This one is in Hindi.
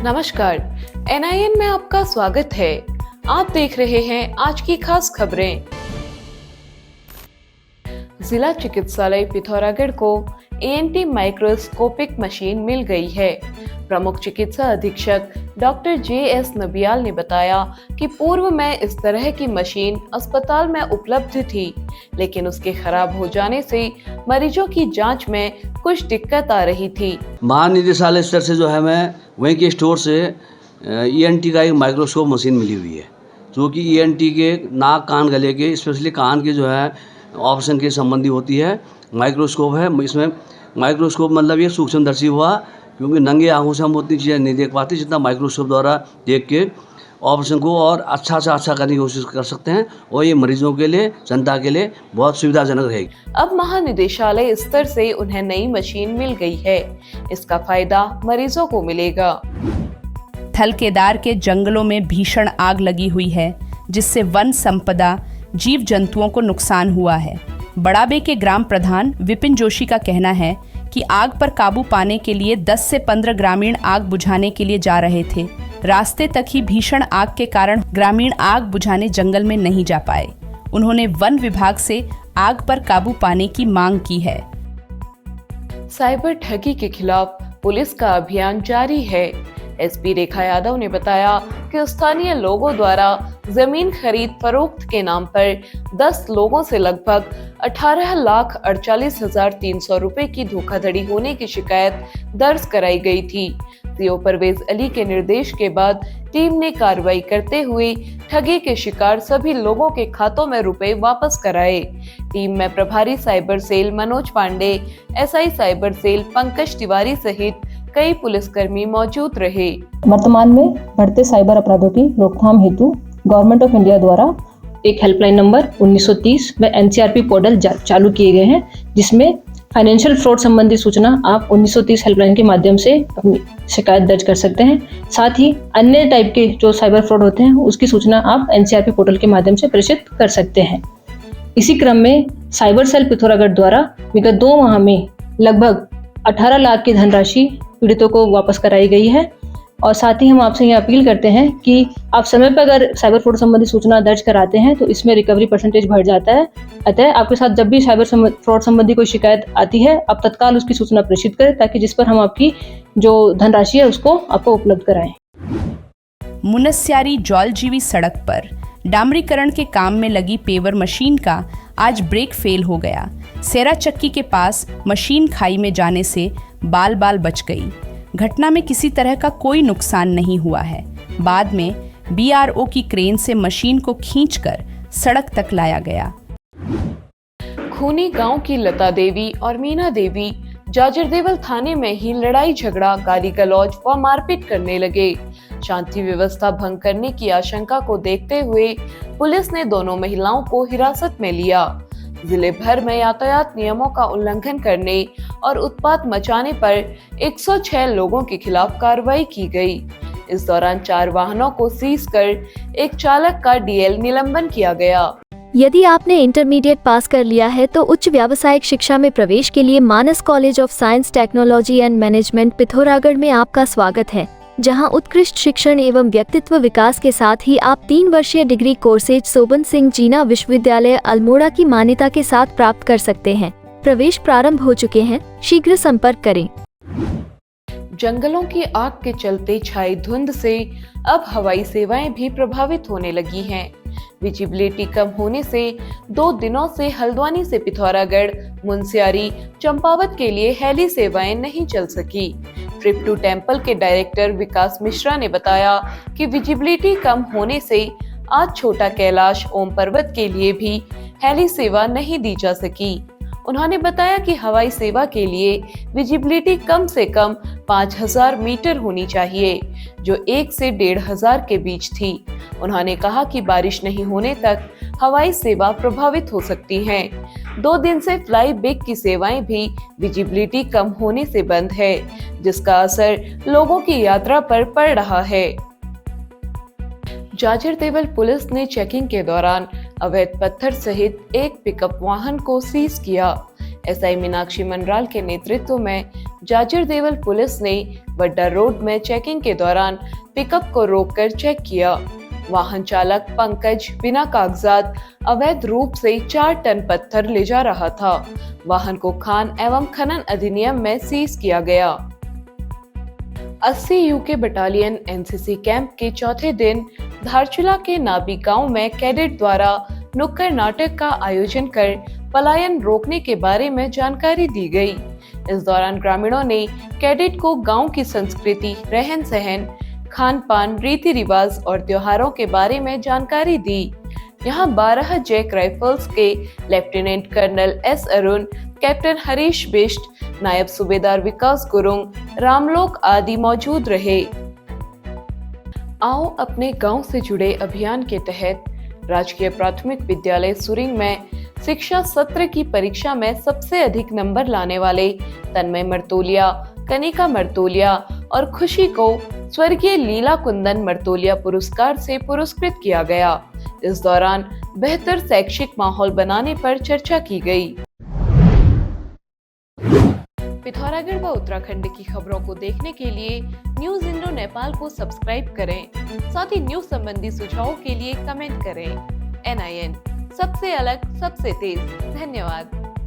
नमस्कार, NIN में आपका स्वागत है। आप देख रहे हैं आज की खास खबरें। जिला चिकित्सालय पिथौरागढ़ को ENT माइक्रोस्कोपिक मशीन मिल गई है। प्रमुख चिकित्सा अधीक्षक डॉक्टर JS नबियाल ने बताया कि पूर्व में इस तरह की मशीन अस्पताल में उपलब्ध थी, लेकिन उसके खराब हो जाने से मरीजों की जांच में कुछ दिक्कत आ रही थी। महानिदेशालय स्तर से जो है हमें वहीं के स्टोर से ENT का एक माइक्रोस्कोप मशीन मिली हुई है, जो कि ENT के नाक कान गले के स्पेशली कान के जो है ऑपरेशन के संबंधी होती है। माइक्रोस्कोप है, इसमें माइक्रोस्कोप मतलब ये सूक्ष्मदर्शी हुआ, क्योंकि नंगे आंखों से हम उतनी चीज़ें नहीं देख पाते जितना माइक्रोस्कोप द्वारा देख के ऑपरेशन को और अच्छा से अच्छा करने की कोशिश कर सकते हैं, और ये मरीजों के लिए, जनता के लिए बहुत सुविधाजनक रहेगी। अब महानिदेशालय स्तर से उन्हें नई मशीन मिल गई है। इसका फायदा मरीजों को मिलेगा। थल केदार के जंगलों में भीषण आग लगी हुई है, जिससे वन संपदा, जीव जंतुओं को नुकसान हुआ है। बड़ाबे के ग्राम प्रधान विपिन जोशी का कहना है कि आग पर काबू पाने के लिए 10 से 15 ग्रामीण आग बुझाने के लिए जा रहे थे। रास्ते तक ही भीषण आग के कारण ग्रामीण आग बुझाने जंगल में नहीं जा पाए। उन्होंने वन विभाग से आग पर काबू पाने की मांग की है। साइबर ठगी के खिलाफ पुलिस का अभियान जारी है। SP रेखा यादव ने बताया कि स्थानीय लोगों द्वारा जमीन खरीद फरोख्त के नाम पर 10 लोगों से लगभग 18,48,300 रुपए की धोखाधड़ी होने की शिकायत दर्ज कराई गई थी। CO परवेज अली के निर्देश के बाद टीम ने कार्रवाई करते हुए ठगी के शिकार सभी लोगों के खातों में रुपए वापस कराए। टीम में प्रभारी cyber cell Manoj Pandey, SI cyber cell Pankaj Tiwari सहित कई पुलिसकर्मी मौजूद रहे। वर्तमान में बढ़ते साइबर अपराधों की रोकथाम हेतु गवर्नमेंट ऑफ इंडिया द्वारा एक हेल्पलाइन नंबर 1930 व NCRP पोर्टल चालू किए गए हैं, जिसमें फाइनेंशियल फ्रॉड संबंधी सूचना आप 1930 हेल्पलाइन के माध्यम से अपनी शिकायत दर्ज कर सकते हैं। साथ ही अन्य टाइप के जो साइबर फ्रॉड होते हैं उसकी सूचना आप NCRP पोर्टल के माध्यम से प्रेषित कर सकते हैं। इसी क्रम में साइबर सेल पिथौरागढ़ द्वारा विगत 2 माह में लगभग 18 लाख की धनराशि पीड़ितों को वापस कराई गई है। और साथ ही हम आपसे ये अपील करते हैं कि आप समय पर अगर साइबर फ्रॉड संबंधी सूचना दर्ज कराते हैं तो इसमें रिकवरी परसेंटेज बढ़ जाता है। अतः आपके साथ जब भी साइबर फ्रॉड संबंधी कोई शिकायत आती है, आप तत्काल उसकी सूचना प्रेषित करें, ताकि जिस पर हम आपकी जो धनराशि है उसको आपको उपलब्ध कराएं। मुनस्यारी जौलजीवी सड़क पर डामरीकरण के काम में लगी पेवर मशीन का आज ब्रेक फेल हो गया। सेरा चक्की के पास मशीन खाई में जाने से बाल बाल बच गई। घटना में किसी तरह का कोई नुकसान नहीं हुआ है। बाद में BRO की क्रेन से मशीन को खींचकर सड़क तक लाया गया। खूनी गांव की लता देवी और मीना देवी जाजरदेवल थाने में ही लड़ाई झगड़ा, गाली गलौज व मारपीट करने लगे। शांति व्यवस्था भंग करने की आशंका को देखते हुए पुलिस ने दोनों महिलाओं को हिरासत में लिया। जिले भर में यातायात नियमों का उल्लंघन करने और उत्पात मचाने पर 106 लोगों के खिलाफ कार्रवाई की गई। इस दौरान 4 वाहनों को सीज कर एक चालक का DL निलंबन किया गया। यदि आपने इंटरमीडिएट पास कर लिया है तो उच्च व्यावसायिक शिक्षा में प्रवेश के लिए Manas college of science, technology and management Pithoragarh में आपका स्वागत है, जहां उत्कृष्ट शिक्षण एवं व्यक्तित्व विकास के साथ ही आप 3 वर्षीय डिग्री कोर्सेज सोबन सिंह जीना विश्वविद्यालय अल्मोड़ा की मान्यता के साथ प्राप्त कर सकते हैं। प्रवेश प्रारंभ हो चुके हैं, शीघ्र संपर्क करें। जंगलों की आग के चलते छाई धुंध से अब हवाई सेवाएं भी प्रभावित होने लगी हैं। विजिबिलिटी कम होने से 2 दिनों से हल्द्वानी से पिथौरागढ़, मुनस्यारी, चंपावत के लिए हेली सेवाएं नहीं चल सकी। ट्रिप टू टेम्पल के डायरेक्टर विकास मिश्रा ने बताया कि विजिबिलिटी कम होने से आज छोटा कैलाश, ओम पर्वत के लिए भी हेली सेवा नहीं दी जा सकी। उन्होंने बताया कि हवाई सेवा के लिए विजिबिलिटी कम से कम 5000 मीटर होनी चाहिए, जो 1 से 1500 के बीच थी। उन्होंने कहा कि बारिश नहीं होने तक हवाई सेवा प्रभावित हो सकती है। 2 दिन से फ्लाई बिग की सेवाएं भी विजिबिलिटी कम होने से बंद है, जिसका असर लोगों की यात्रा पर पड़ रहा है। जाजरदेवल पुलिस ने चेकिंग के दौरान अवैध पत्थर सहित एक पिकअप वाहन को सीज किया। SI मीनाक्षी मंडराल के नेतृत्व में जाजरदेवल पुलिस ने वड्डा रोड में चेकिंग के दौरान पिकअप को रोककर चेक किया। वाहन चालक पंकज बिना कागजात अवैध रूप से 4 टन पत्थर ले जा रहा था। वाहन को खान एवं खनन अधिनियम में सीज किया गया। 80 यूके बटालियन एनसीसी कैंप के चौथे दिन धारचूला के नाबी गांव में कैडेट द्वारा नुक्कड़ नाटक का आयोजन कर पलायन रोकने के बारे में जानकारी दी गई। इस दौरान ग्रामीणों ने कैडेट को गांव की संस्कृति, रहन सहन, खान पान, रीति रिवाज और त्योहारों के बारे में जानकारी दी। यहाँ 12 जैक राइफल्स के lieutenant colonel S Arun, captain Harish Bisht, Naib Subedar विकास गुरुंग, रामलोक आदि मौजूद रहे। आओ अपने गांव से जुड़े अभियान के तहत राजकीय प्राथमिक विद्यालय सुरिंग में शिक्षा सत्र की परीक्षा में सबसे अधिक नंबर लाने वाले तन्मय मर्तोलिया, कनिका मर्तोलिया और खुशी को स्वर्गीय लीला कुंदन मर्तोलिया पुरस्कार से पुरस्कृत किया गया। इस दौरान बेहतर शैक्षिक माहौल बनाने पर चर्चा की गई। पिथौरागढ़ व उत्तराखंड की खबरों को देखने के लिए न्यूज इंडो नेपाल को सब्सक्राइब करें। साथ ही न्यूज संबंधी सुझावों के लिए कमेंट करें। NIN, सबसे अलग, सबसे तेज। धन्यवाद।